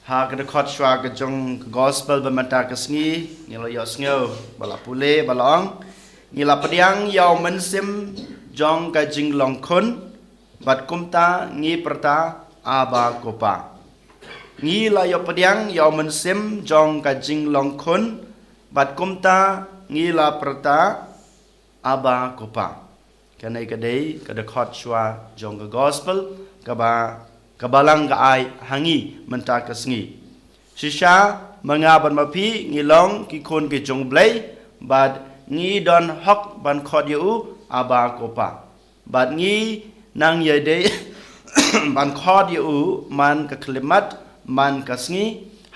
ha kada khot shwa ka jong gospel bamata kasngi ngilo yos ngeu bala pule balong ngila padiang yaw mensim jong ka jing long khun bat kumta ngi perta aba kopa ngila yo padiang yaw mensim jong ka jing long khun bat kumta ngila perta aba kopa kanai kadai kada khot shwa jong ka gospel kabalang ga ai hangi menta kasngi shisha mangaban mapi ngilong ki khon ke jong blai bad ngi don hok ban khod yu aba kopa bad ngi nang ye de ban khod yu man ka klimat man kasngi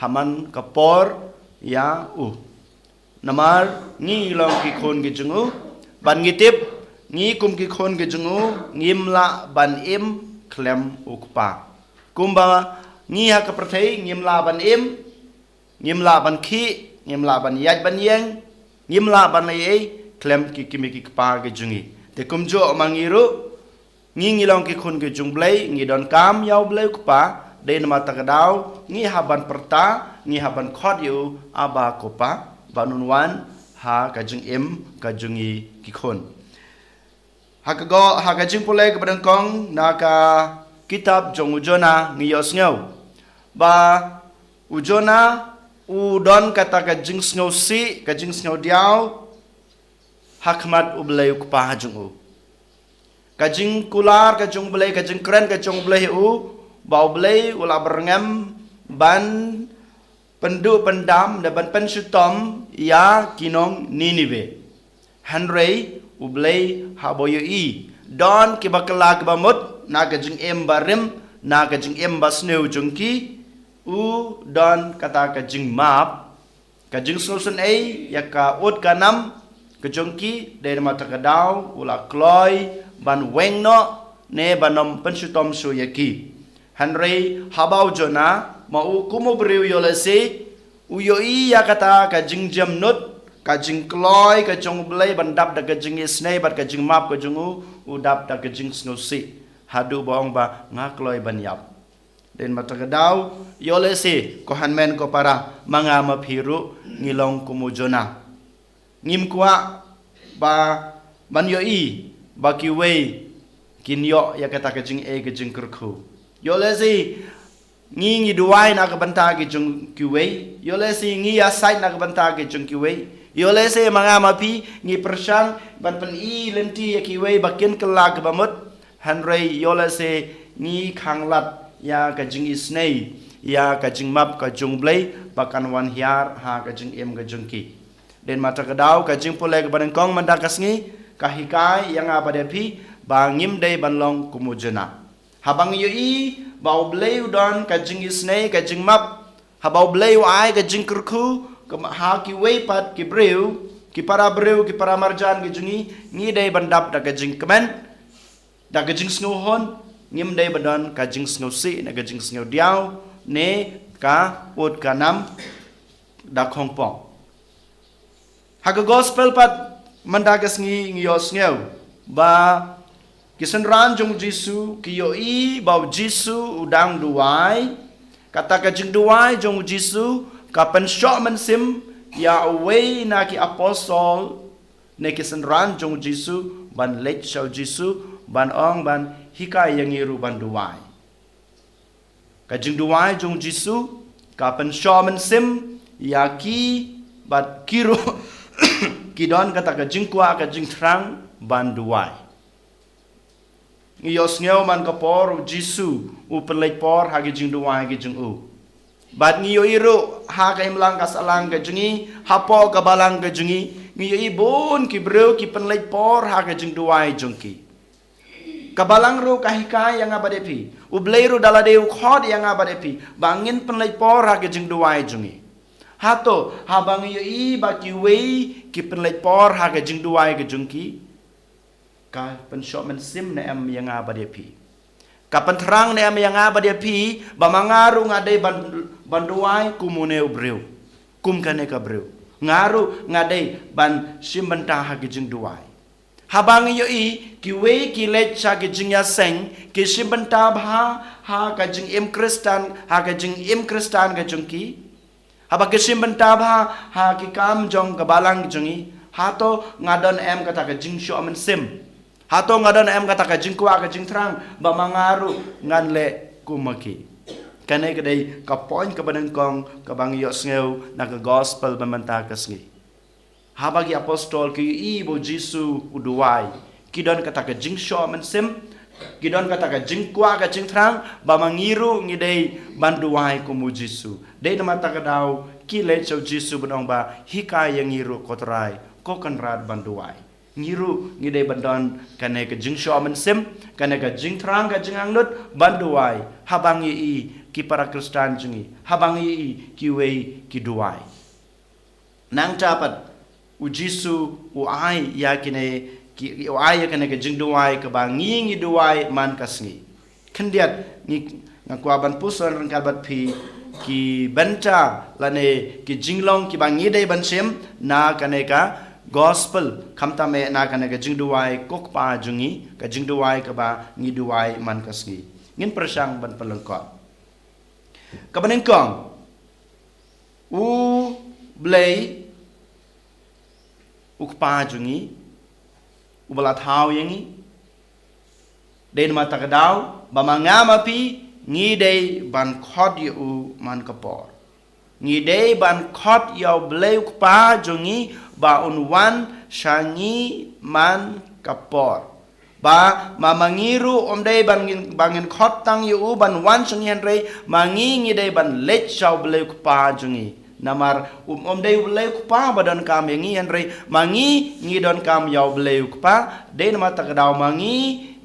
haman kapor ya namar ngi long ki khon ke jong ban ngi tip ngi kum ki khon ke jong ngimla ban im klem ukpa kumba ngi ha ka prathai ngimla ban im ngimla ban khi ngimla ban yaj ban yeng ngimla ban ai klem ki kimi ki pa ge jungi te kumjo mangiru ngi long ki khun ge jung blai ngi don kam yaw blai ukpa de nama takadau ngi ha ban perta ngi ha ban khot yu aba kopa banunwan ha ka jung im ka jungi ki khun ha ka jing pole ka badang kong na ka kitab jong ujona ngiyos ngau ba ujona udon kata ka jing ngau si ka jing ngau diaw hakmat ublay ukpa jung u ka jing kular ka jong blay ka jing kren ka jong blay u ba ublay ula berngam ban pendu pendam da ban pensutom ya kinong Ninive Henry ublay haboyo don kibakala kibamut na kajing embarim na kajing embas neu jungki don kata kajing map kajing solution ai yaka ut kanam kajungki dari mata kadau ula kloy ban wengno ne banom pensutom suyaki Henry habau jona mau kumu beriu yolese uyoi ya kata kajing jamnut kajing kloy kajong belai bandap da kajing isnei bat kajing map kajing udap da kajing snusi hadu bong ba ngakloy banyap den mata kadau yole si ko hanmen ko para mga maphiru ngilong kumujona ngim kwa ba banyoi ba kiwei kinyo ya kata kajing kajing kurku yole si ngi duai na ka banta kajing kiwei yole si ngi asai na ka banta kajing kiwei yole se mga mapi ngi persang ban pen I lenti ya kiwei bakin kelag bamut Henry yole se ngi khanglat ya kajing isnei ya kajing map kajung blai bakan wan hiar ha kajing em kajung ki den mata kadau kajing pole ke badan kong mandakas ngi kahikai yang apa depi bangim dei banlong kumujena habang yoi bau blai udon kajing isnei kajing map habau blai ai kajing kurku ha ki wei pat ki breu ki para marjan ki jungi ngi dei bandap da kajing kemen da kajing snuhon ngim dei badan kajing snu si na kajing snu diaw ne ka ut kanam da khongpong ha ka gospel pat mandagas ngi yos ngeu ba kisan ran jong jisu ki yo I bau jisu udang duai kata kajing duai jong jisu kapan syok mensim ya away na ki apostol ne kisan ran jong jisu ban lech shau jisu ban ong ban hikai yang iru ban duai kajing duai jong jisu kapan syok mensim ya ki bat kiru kidon kata kajing kwa kajing terang ban duai ngiyos ngeu man kapor jisu u perlech por hagi jing duai gi jing bat ngiyo iru ha ka imlang kasalang ka jungi hapo ka balang ka jungi ngiyo ibon ki breu ki penlej por ha ka jing duai jungki kabalang ru kahikai yang abadepi ublei ru daladeu khod yang abadepi bangin penlej por ha ka jing duai jungi hato habang ngiyo I ba ki wei ki penlej por ha ka jing duai ka jungki ka pensyok mensim na em yang abadepi kapan terang ne am yang aba dia pi bamangaru ngadai banduai kumuneu breu kum kane ka breu ngaru ngadai ban simbanta ha gijing duai habang iyo kiwe kilet sa kajing yaseng kisibentab ha kajing im Kristan ha kajing im Kristan kajing ki haba kisibentab ha kikam jong kabalang jongi ha to ngadon em kata kajing syo amen sim ha to ngadon em kata kajing kwa kajing terang ba mangaru nganle kumaki kanai kadai kapoin kabanang kong kabang iyo sngew na gospel bamanta kasngi habagi apostol ki ibo Jisu uduai kidon kata ka jing sho men sim kidon kata ka jing kwa ka jing trang ba mangiru ngidei banduai ku mu Jisu dei na mata ka daw ki le chau Jisu benong ba hikai yang ngiru kotrai ko kan rad banduai ngiru ngidei bandon kanai ka jing sho men sim kanai ka jing trang ka jing anglut banduai habangi ki para Kristen jungi habangi ki wei ki duai nang dapat Ujisu uai ya kine ki uai ya kine ke jing duai ke bangi ngi duai man kasngi kendiat ni ngakwaban pusan rangkabat pi ki benta lane ki jinglong ki bangi dei bansem na kane ka gospel kamta me na kane ke jing duai kok pa jungi ka jing duai ke ba ngi duai man kasngi ngin persang ban pelengkot kabanengkong u blei ukpa jungi ubala thau yangi den mata kadau bamanga mapi ngi dei ban khot yu man kapor ngi dei ban khot yaw blei ukpa jungi ba unwan shangi man kapor ba mamangiru dei bangin khot tang yu ban wan shangi henrei mangi ngi dei ban lech shaw blei ukpa jungi namar dei blei kupa badan kam yangi henrei mangi ngi don kam yaw blei kupa den mata kadau mangi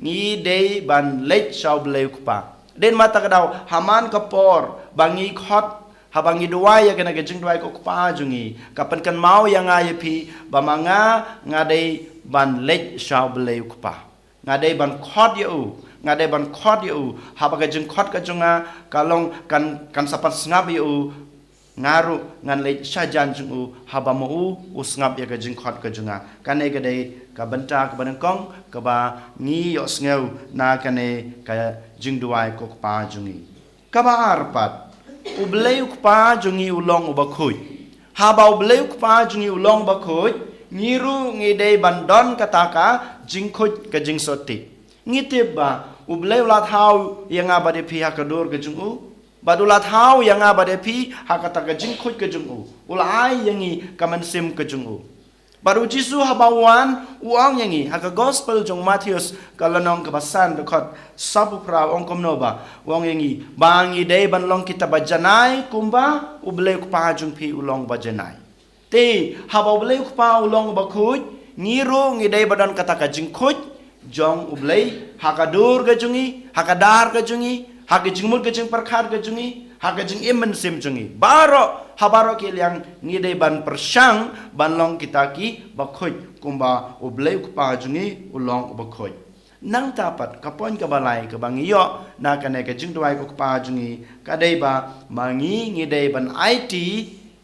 ngi dei ban lech shaw blei kupa den mata kadau haman kapor bangi khot habangi duai ya kena gejing duai ko kupa jungi kapan kan mau yang ayepi bamanga ngadei ban lech shaw blei kupa ngadei ban khot yu ngadei ban khot yu habaga jeng khot ka junga kalong kan sapat sngap yu ngaru ngan le sajan jungu haba mu usngap ya ka jingkhot ka junga kane ka dei ka benta ka banangkong ka ba ngi yo sngew na kane ka jingduai ko pa jungi ka ba arpat ublei ko pa jungi ulong ubakhui haba ublei ko pa jungi ulong bakhui ngiru ngi dei bandon kataka jingkhot ka jingsoti ngite ba ublei la thau yang abade pihak kadur ka jungu badula thau yang abadepi hakata ka jingkhut ka jungu ulai yangi kaman sim ka jungu baru Jisu habawan uang yangi haka gospel jong Matius kalanong kabasan dekat sabu pra ongkom noba uang yangi bangi dei banlong kita bajanai kumba ublei kupa jung pi ulong bajanai te haba ublei kupa ulong bakut ngiru ngidei badan kata ka jingkhut jong ublei hakadur ka jungi hakadar ka jungi haka jingmul ke jing perkhar ke jungi haka jing imen sim jungi baro habaro ke liang ngide ban persang banlong kita ki bakhoi kumba ublei kupa jungi ulong bakhoi nang tapat kapon ka balai ka bangiyo na kane ka jing duai ko kupa jungi kadai ba mangi ngide ban IT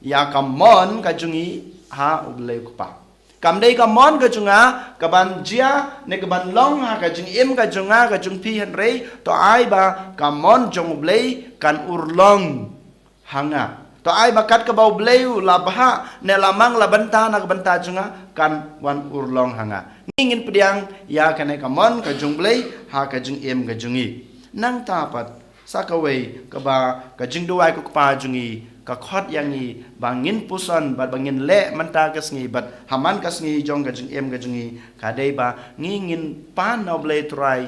ya kamon ka jungi ha ublei kupa kam dei ka mon ka junga ka ban jia ne ka ban long ha ka jing im ka junga ka jung pi han rei to ai ba ka mon jong blei kan urlong hanga to ai ba kat ka bau blei la bha ne lamang la banta na ka banta junga kan wan urlong hanga ngin pediang ya ka ne ka mon ka jung blei ha ka jing im ka jungi nang tapat sakawei ka ba ka jing duai ko pa jungi ka khot yangi bangin pusan bat bangin le manta kasngi bat haman kasngi jong ka jing em ka jungi ka dei ba ngin pan no blei trai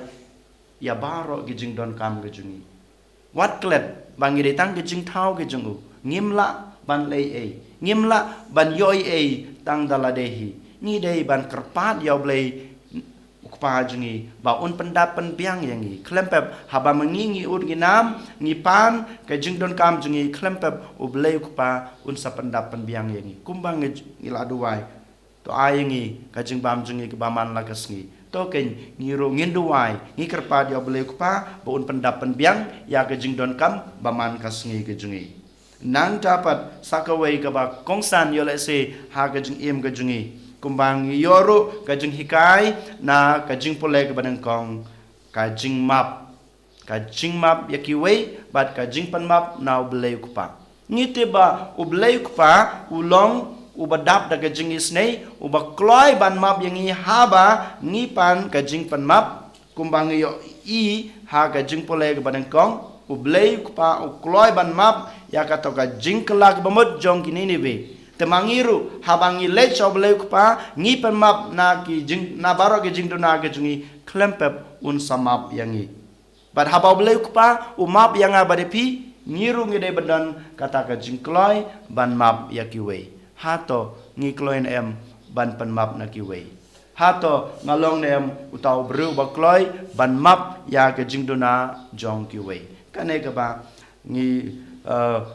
ya baro ki jing don kam ka jungi wat klet bangi dei tang ki jing thau ki jungu ngimla ban lei ei ngimla ban yoi ei tang dala dehi ni dei ban kerpat ya blei pa jungi ba un pendapan biang yangi klempep haba mengingi ud ginam ngipan ka jingdon kam jungi klempep ublei pa un sa pendapan biang yangi kumbang ngila duai to ayangi ka jingbam jungi ke baman lagasngi to ken ngiro nginduai ngi kerpa dia ublei pa ba un pendapan biang ya ka jingdon kam baman kasngi ke jungi nang dapat sakawai ka ba kongsan yole se ha ka jing im ka jungi kumbang yoru kajing hikai na kajing pole ke badang kong kajing map yakiwe bat kajing pan map na ublay kupa ngite ba ublay kupa ulong ubadap da kajing isnei ubakloy ban map yang i haba ngipan kajing pan map kumbang yo i ha kajing pole ke badang kong ublay kupa ukloy ban map ya kata kajing kelak bamut jong kini ni be temangiru habangi lech oblay kupa ngipan map na ki jing na baro ke jing do na ke jungi klempep un samap yang i bad haba oblay kupa umap yang abade pi ngiru ngide badan kata kajing kloy ban map yakiwe hato ngikloin em ban pan map na kiwe hato ngalong nem utau bru bakloy ban map ya kajing do na jong kiwe kane ka ba ngi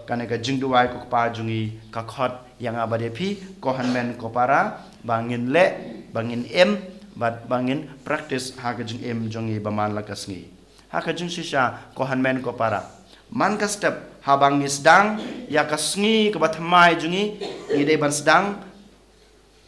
kane ka jingduai ko pa jungi ka khot yang abade pi ko hanmen ko para bangin le bangin em bat bangin practice ha ka jing em jongi baman lakas ngi ha ka jing sisa ko hanmen ko para man ka step ha bang isdang ya ka sngi ka batmai jungi ide ban sedang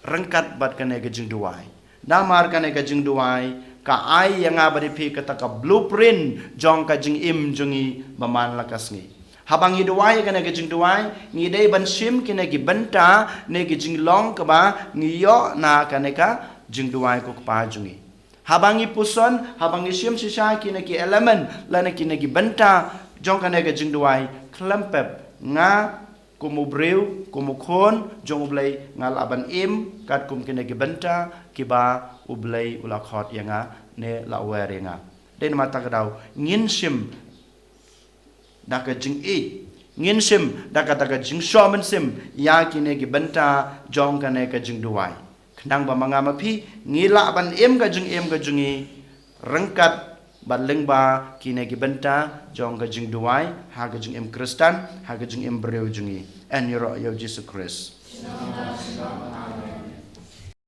rengkat bat kane ka jingduai namar kane ka jingduai ka ai yang abade pi kata ka blueprint jong ka jing im jungi baman lakas ngi habang hiduai kena ke jing duai ngidei ban sim kena ki benta ne ke jing long ka ba ngiyo na kena ka jing duai ko pa jungi habang ipuson habang sim sisa kena ki element lana kena ki benta jong kena ke jing duai klempep nga kumu breu kumu khon jong ublai ngal aban im kat kum kena ki benta ki ba ublai ulakhot yanga ne la wer yanga den mata kadau ngin sim daka jing ngin sim daka jing shomen sim ya kine ki benta jong kane ka jing duai khnang ba manga mapi ngila ban em ka jungi rengkat ban lengba kine ki benta jong ka jing duai ha ka jing em kristan ha ka jing em breu jungi en yoro yo Jesus Christ